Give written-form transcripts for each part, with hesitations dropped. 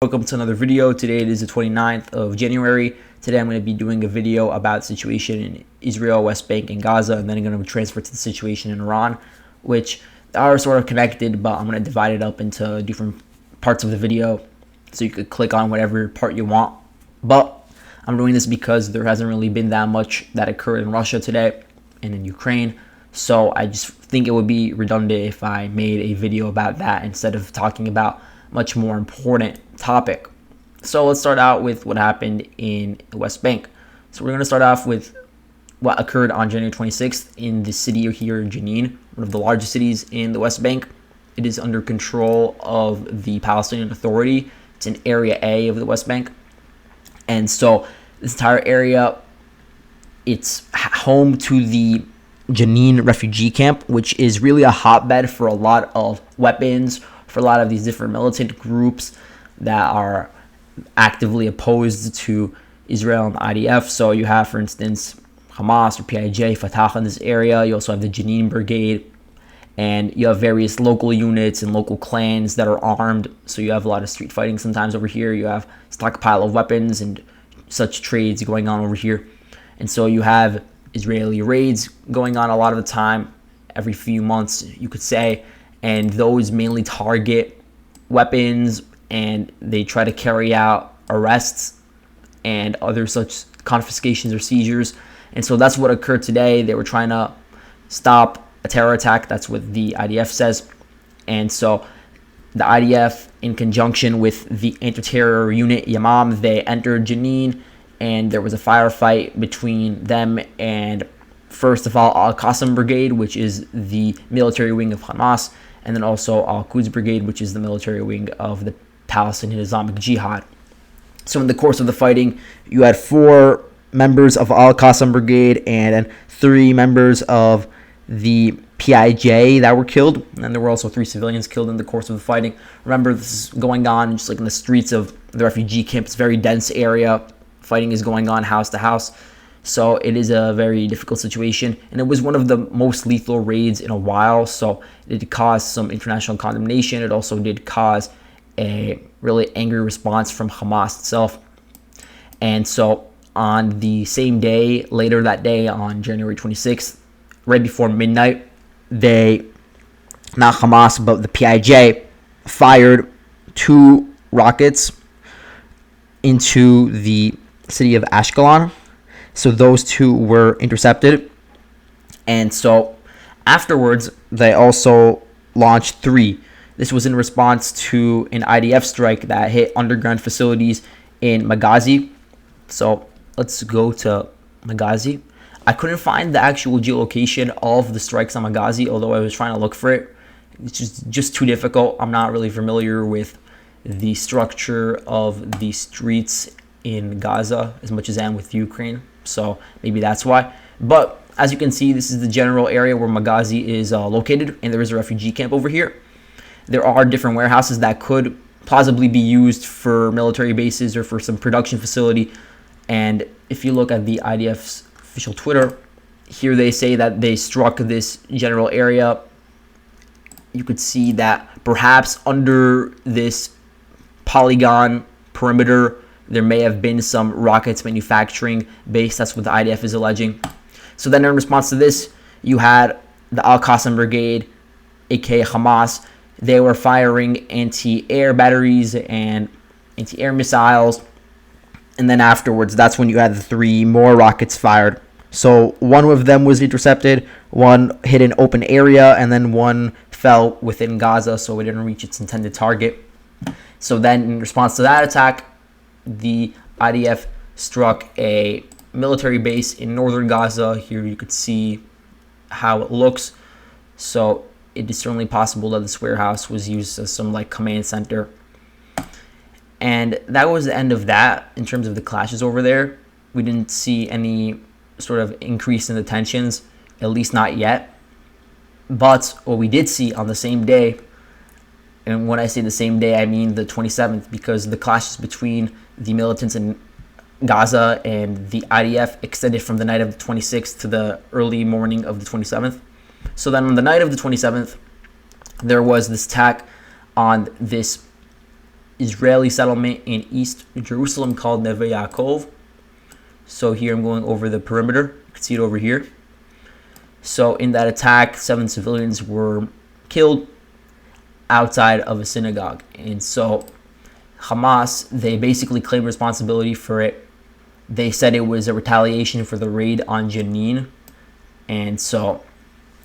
Welcome to another video. Today it is the 29th of January. Today I'm going to be doing a video about the situation in Israel, West Bank, and Gaza, and then I'm going to transfer to the situation in Iran, which are sort of connected, but I'm going to divide it up into different parts of the video so you could click on whatever part you want. But I'm doing this because there hasn't really been that much that occurred in Russia today and in Ukraine, so I just think it would be redundant if I made a video about that instead of talking about much more important topic. So let's start out with what happened in the West Bank. So we're going to start off with what occurred on January 26th in the city here in Jenin, one of the largest cities in the West Bank. It is under control of the Palestinian Authority. It's in Area A of the West Bank. And so this entire area, it's home to the Jenin refugee camp, which is really a hotbed for a lot of weapons, for a lot of these different militant groups that are actively opposed to Israel and the IDF. So you have, for instance, Hamas or PIJ, Fatah in this area. You also have the Jenin Brigade, and you have various local units and local clans that are armed. So you have a lot of street fighting sometimes over here. You have stockpile of weapons and such trades going on over here. And so you have Israeli raids going on a lot of the time, every few months, you could say. And those mainly target weapons, and they try to carry out arrests and other such confiscations or seizures. And so that's what occurred today. They were trying to stop a terror attack. That's what the IDF says. And so the IDF, in conjunction with the anti-terror unit Yamam, they entered Jenin, and there was a firefight between them and, first of all, Al-Qassam Brigade, which is the military wing of Hamas, and then also Al-Quds Brigade, which is the military wing of the Palestinian Islamic Jihad. So in the course of the fighting, you had 4 members of Al-Qassam Brigade and 3 members of the PIJ that were killed, and there were also 3 civilians killed in the course of the fighting. Remember, this is going on just like in the streets of the refugee camp. It's a very dense area. Fighting is going on house to house. So it is a very difficult situation, and it was one of the most lethal raids in a while. So it did cause some international condemnation. It also did cause a really angry response from Hamas itself. And so on the same day, later that day, on January 26th, right before midnight, not Hamas, but the PIJ, fired 2 rockets into the city of Ashkelon. So those 2 were intercepted. And so afterwards, they also launched 3. This was in response to an IDF strike that hit underground facilities in Maghazi. So let's go to Maghazi. I couldn't find the actual geolocation of the strikes on Maghazi, although I was trying to look for it. It's just too difficult. I'm not really familiar with the structure of the streets in Gaza as much as I am with Ukraine. So maybe that's why. But as you can see, this is the general area where Maghazi is located, and there is a refugee camp over here. There are different warehouses that could plausibly be used for military bases or for some production facility. And if you look at the IDF's official Twitter, here they say that they struck this general area. You could see that perhaps under this polygon perimeter, there may have been some rockets manufacturing base. That's what the IDF is alleging. So then in response to this, you had the Al-Qassam Brigade, aka Hamas. They were firing anti-air batteries and anti-air missiles. And then afterwards, that's when you had the 3 more rockets fired. So one of them was intercepted, one hit an open area, and then one fell within Gaza, so it didn't reach its intended target. So then in response to that attack, the IDF struck a military base in northern Gaza. Here you could see how it looks. So it is certainly possible that this warehouse was used as some like command center. And that was the end of that in terms of the clashes over there. We didn't see any sort of increase in the tensions, at least not yet. But what we did see on the same day, and when I say the same day, I mean the 27th, because the clashes between the militants in Gaza and the IDF extended from the night of the 26th to the early morning of the 27th. So then on the night of the 27th, there was this attack on this Israeli settlement in East Jerusalem called Neve Yaakov. So here I'm going over the perimeter. You can see it over here. So in that attack, 7 civilians were killed outside of a synagogue. And so Hamas, they basically claimed responsibility for it. They said it was a retaliation for the raid on Jenin. And so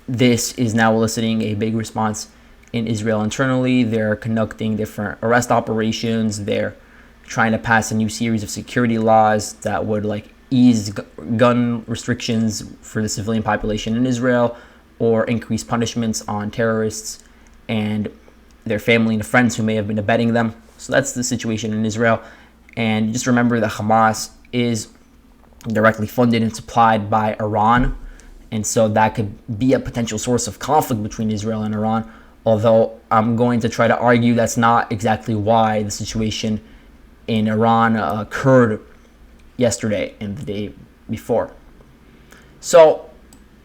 this is now eliciting a big response in Israel internally. They're conducting different arrest operations. They're trying to pass a new series of security laws that would ease gun restrictions for the civilian population in Israel, or increase punishments on terrorists and their family and friends who may have been abetting them. So that's the situation in Israel. And just remember that Hamas is directly funded and supplied by Iran. And so that could be a potential source of conflict between Israel and Iran. Although I'm going to try to argue that's not exactly why the situation in Iran occurred yesterday and the day before. So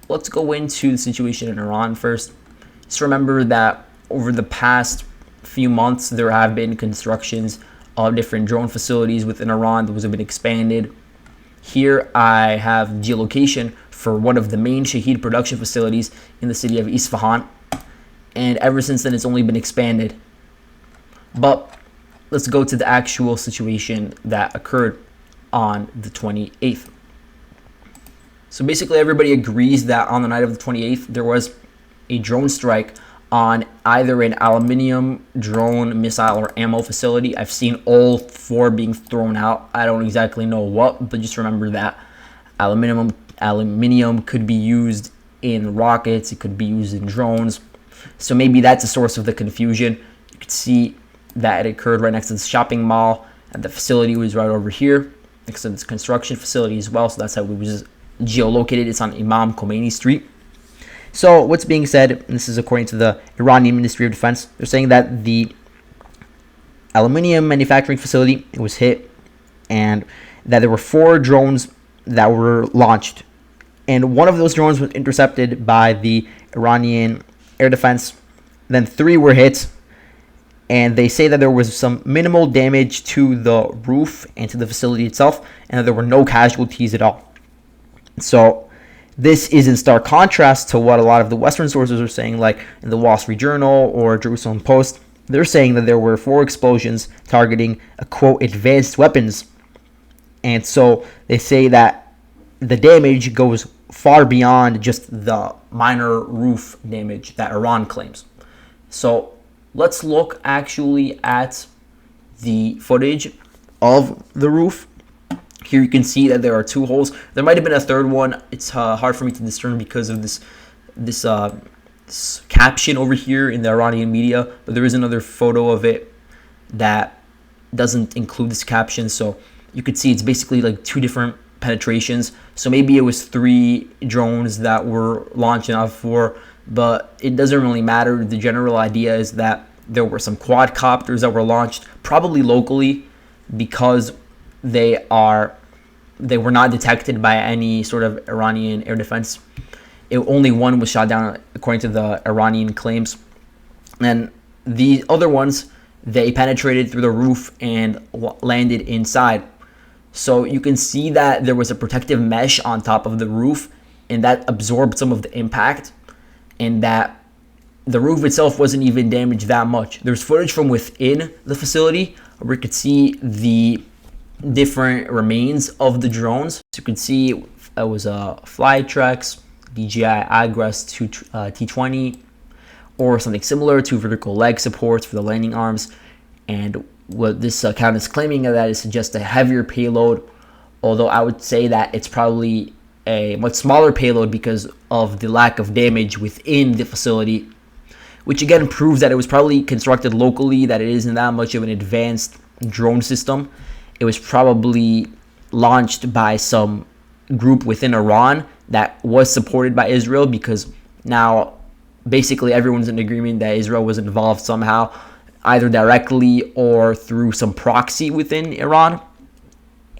let's go into the situation in Iran first. Just remember that over the past few months, there have been constructions of different drone facilities within Iran. Those have been expanded. Here I have geolocation for one of the main Shaheed production facilities in the city of Isfahan. And ever since then, it's only been expanded. But let's go to the actual situation that occurred on the 28th. So basically, everybody agrees that on the night of the 28th, there was a drone strike on either an aluminium, drone, missile, or ammo facility. I've seen all 4 being thrown out. I don't exactly know what, but just remember that aluminium could be used in rockets. It could be used in drones. So maybe that's a source of the confusion. You could see that it occurred right next to the shopping mall, and the facility was right over here next to this construction facility as well. So that's how it was geolocated. It's on Imam Khomeini Street. So what's being said, and this is according to the Iranian Ministry of Defense, they're saying that the aluminium manufacturing facility was hit, and that there were 4 drones that were launched, and one of those drones was intercepted by the Iranian air defense. Then 3 were hit, and they say that there was some minimal damage to the roof and to the facility itself, and that there were no casualties at all. So this is in stark contrast to what a lot of the Western sources are saying, like in the Wall Street Journal or Jerusalem Post. They're saying that there were 4 explosions targeting, quote, advanced weapons. And so they say that the damage goes far beyond just the minor roof damage that Iran claims. So let's look actually at the footage of the roof. Here you can see that there are 2 holes. There might have been a third one. It's hard for me to discern because of this caption over here in the Iranian media. But there is another photo of it that doesn't include this caption. So you could see it's basically like 2 different penetrations. So maybe it was 3 drones that were launched, not 4. But it doesn't really matter. The general idea is that there were some quadcopters that were launched, probably locally, because they were not detected by any sort of Iranian air defense. Only one was shot down according to the Iranian claims. And the other ones, they penetrated through the roof and landed inside. So you can see that there was a protective mesh on top of the roof, and that absorbed some of the impact, and that the roof itself wasn't even damaged that much. There's footage from within the facility where you could see the different remains of the drones. So you could see it was a Flytrex, DJI Agras T20, or something similar, 2 vertical leg supports for the landing arms. And what this account is claiming of that is just a heavier payload, although I would say that it's probably a much smaller payload because of the lack of damage within the facility, which again proves that it was probably constructed locally, that it isn't that much of an advanced drone system. It was probably launched by some group within Iran that was supported by Israel, because now basically everyone's in agreement that Israel was involved somehow, either directly or through some proxy within Iran.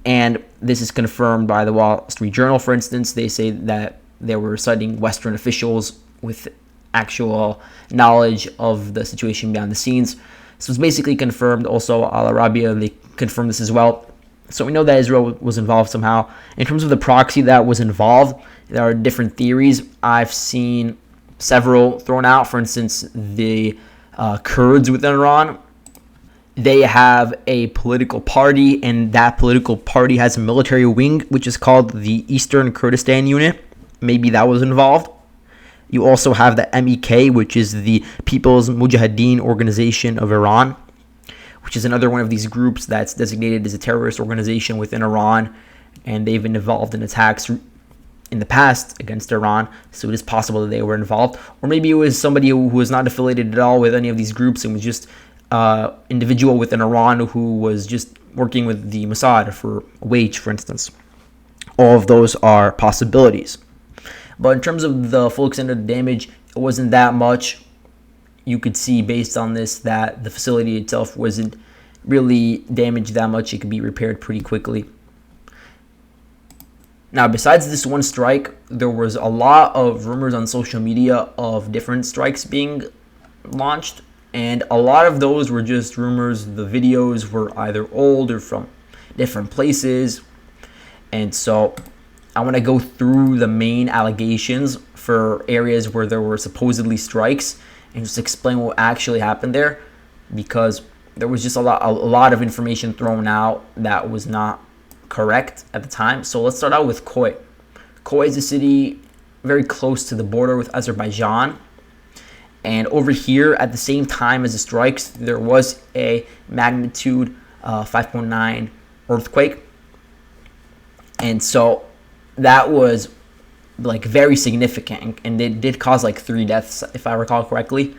And this is confirmed by the Wall Street Journal, for instance. They say that they were citing Western officials with actual knowledge of the situation behind the scenes. So it's basically confirmed. Also, Al Arabiya, they confirmed this as well. So we know that Israel was involved somehow. In terms of the proxy that was involved, there are different theories. I've seen several thrown out. For instance, the Kurds within Iran, they have a political party, and that political party has a military wing, which is called the Eastern Kurdistan Unit. Maybe that was involved. You also have the MEK, which is the People's Mujahideen Organization of Iran, which is another one of these groups that's designated as a terrorist organization within Iran, and they've been involved in attacks in the past against Iran, so it is possible that they were involved. Or maybe it was somebody who was not affiliated at all with any of these groups and was just individual within Iran who was just working with the Mossad for a wage, for instance. All of those are possibilities. But in terms of the full extent of the damage, it wasn't that much. You could see based on this that the facility itself wasn't really damaged that much. It could be repaired pretty quickly. Now, besides this one strike, there was a lot of rumors on social media of different strikes being launched, and a lot of those were just rumors. The videos were either old or from different places. And so I want to go through the main allegations for areas where there were supposedly strikes and just explain what actually happened there, because there was just a lot of information thrown out that was not correct at the time. So let's start out with Khoi. Khoi is a city very close to the border with Azerbaijan. And over here, at the same time as the strikes, there was a magnitude 5.9 earthquake. And so that was like very significant, and it did cause like 3 deaths, if I recall correctly.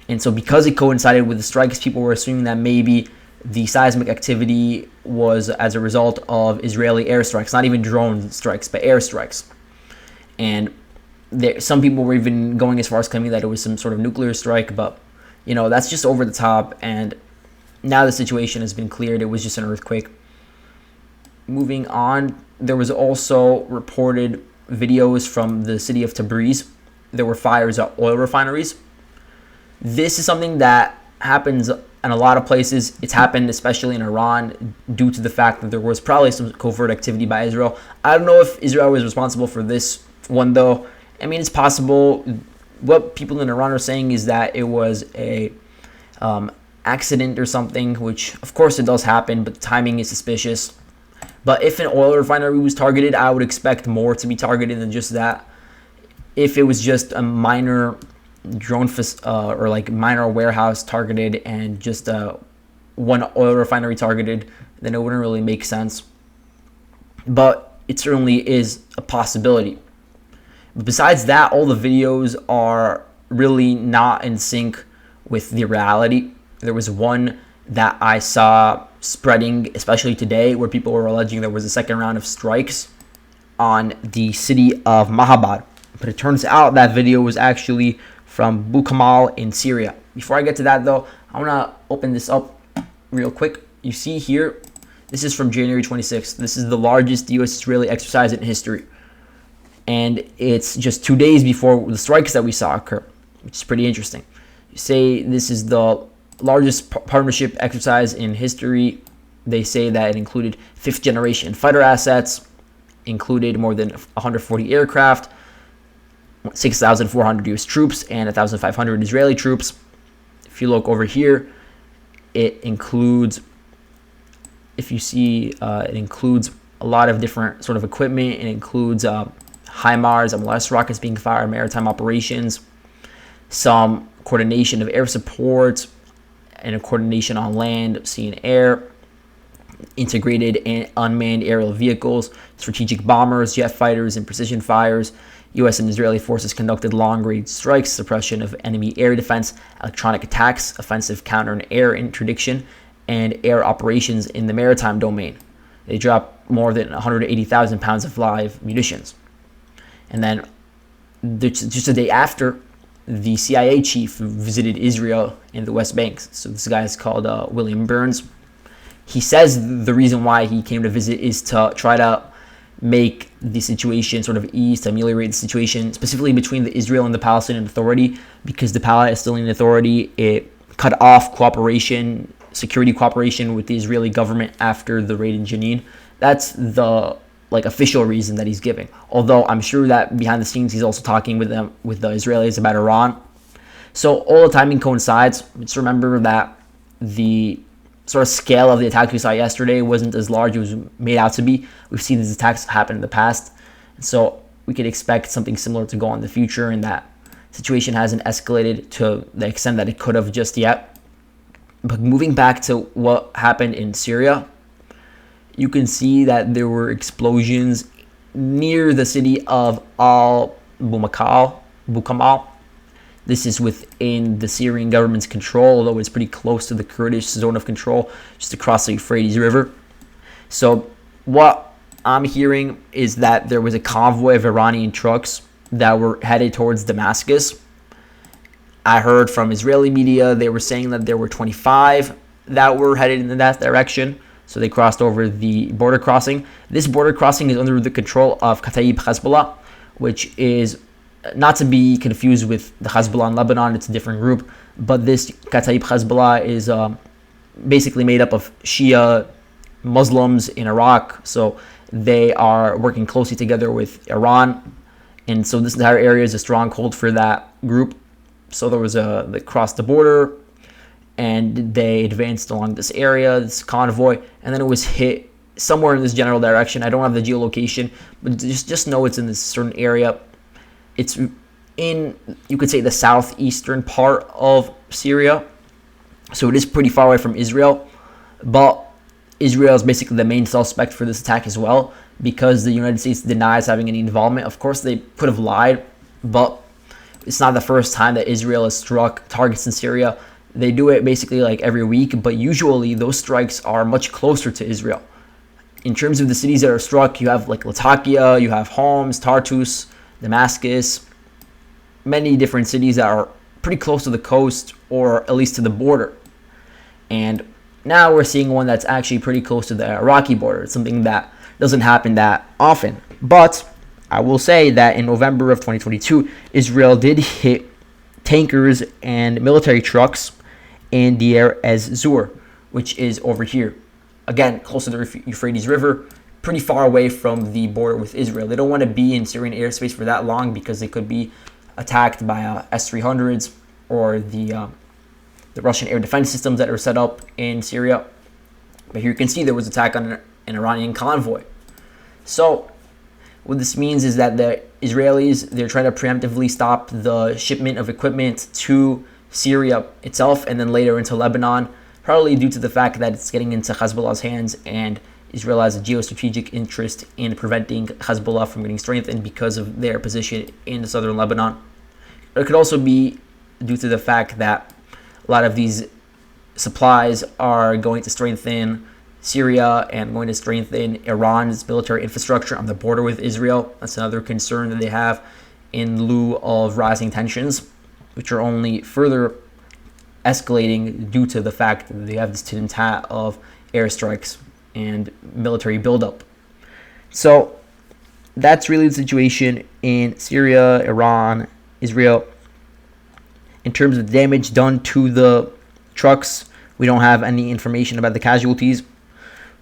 And so because it coincided with the strikes, people were assuming that maybe the seismic activity was as a result of Israeli airstrikes, not even drone strikes, but airstrikes. And some people were even going as far as claiming that it was some sort of nuclear strike, but that's just over the top. And now the situation has been cleared. It was just an earthquake. Moving on, there was also reported videos from the city of Tabriz. There were fires at oil refineries. This is something that happens in a lot of places. It's happened especially in Iran due to the fact that there was probably some covert activity by Israel. I don't know if Israel was responsible for this one, though. I mean, it's possible. What people in Iran are saying is that it was a accident or something, which of course it does happen, but the timing is suspicious. But if an oil refinery was targeted, I would expect more to be targeted than just that. If it was just a minor drone or like minor warehouse targeted and just one oil refinery targeted, then it wouldn't really make sense. But it certainly is a possibility. But besides that, all the videos are really not in sync with the reality. There was one that I saw spreading, especially today, where people were alleging there was a second round of strikes on the city of Mahabad. But it turns out that video was actually from Bukamal in Syria. Before I get to that, though, I want to open this up real quick. You see here, this is from January 26th. This is the largest U.S.-Israeli exercise in history. And it's just 2 days before the strikes that we saw occur, which is pretty interesting. You say this is the largest partnership exercise in history. They say that it included 5th generation fighter assets, included more than 140 aircraft, 6,400 US troops, and 1,500 Israeli troops. If you look over here, it includes, if you see, it includes a lot of different sort of equipment. It includes HIMARS, MLS rockets being fired, maritime operations, some coordination of air support, and a coordination on land, sea, and air, integrated and unmanned aerial vehicles, strategic bombers, jet fighters, and precision fires. U.S. and Israeli forces conducted long-range strikes, suppression of enemy air defense, electronic attacks, offensive counter and air interdiction, and air operations in the maritime domain. They dropped more than 180,000 pounds of live munitions. And then just a day after, the CIA chief visited Israel and the West Bank. So this guy is called William Burns. He says the reason why he came to visit is to try to make the situation sort of ease, to ameliorate the situation, specifically between the Israel and the Palestinian Authority, because the Palestinian Authority, it cut off cooperation, security cooperation with the Israeli government after the raid in Jenin. That's the official reason that he's giving. Although I'm sure that behind the scenes he's also talking with the Israelis about Iran. So all the timing coincides. Just remember that the sort of scale of the attack we saw yesterday wasn't as large as it was made out to be. We've seen these attacks happen in the past. So we could expect something similar to go on in the future, and that situation hasn't escalated to the extent that it could have just yet. But moving back to what happened in Syria, you can see that there were explosions near the city of Bukamal. This is within the Syrian government's control, although it's pretty close to the Kurdish zone of control, just across the Euphrates River. So what I'm hearing is that there was a convoy of Iranian trucks that were headed towards Damascus. I heard from Israeli media, they were saying that there were 25 that were headed in that direction. So they crossed over the border crossing. This border crossing is under the control of Kataib Hezbollah, which is not to be confused with the Hezbollah in Lebanon. It's a different group. But this Kataib Hezbollah is basically made up of Shia Muslims in Iraq. So they are working closely together with Iran. And so this entire area is a stronghold for that group. So they crossed the border and they advanced along this area, this convoy, and then it was hit somewhere in this general direction. I don't have the geolocation, but just know it's in this certain area. It's in, you could say, the southeastern part of Syria. So it is pretty far away from Israel. But Israel is basically the main suspect for this attack as well, because the United States denies having any involvement. Of course, they could have lied, but it's not the first time that Israel has struck targets in Syria. They do it basically every week, but usually those strikes are much closer to Israel. In terms of the cities that are struck, you have Latakia, you have Homs, Tartus, Damascus, many different cities that are pretty close to the coast or at least to the border. And now we're seeing one that's actually pretty close to the Iraqi border. It's something that doesn't happen that often. But I will say that in November of 2022, Israel did hit tankers and military trucks in Deir ez-Zur, which is over here. Again, close to the Euphrates River, pretty far away from the border with Israel. They don't want to be in Syrian airspace for that long because they could be attacked by S-300s or the Russian air defense systems that are set up in Syria. But here you can see there was an attack on an Iranian convoy. So what this means is that the Israelis, they're trying to preemptively stop the shipment of equipment to Syria itself and then later into Lebanon, probably due to the fact that it's getting into Hezbollah's hands, and Israel has a geostrategic interest in preventing Hezbollah from getting strengthened because of their position in southern Lebanon. It could also be due to the fact that a lot of these supplies are going to strengthen Syria and going to strengthen Iran's military infrastructure on the border with Israel. That's another concern that they have in lieu of rising tensions, which are only further escalating due to the fact that they have this tit and tat of airstrikes and military buildup. So that's really the situation in Syria, Iran, Israel. In terms of damage done to the trucks, we don't have any information about the casualties.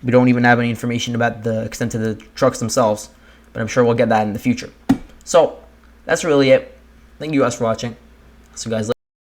We don't even have any information about the extent of the trucks themselves, but I'm sure we'll get that in the future. So that's really it. Thank you guys for watching. See you guys later.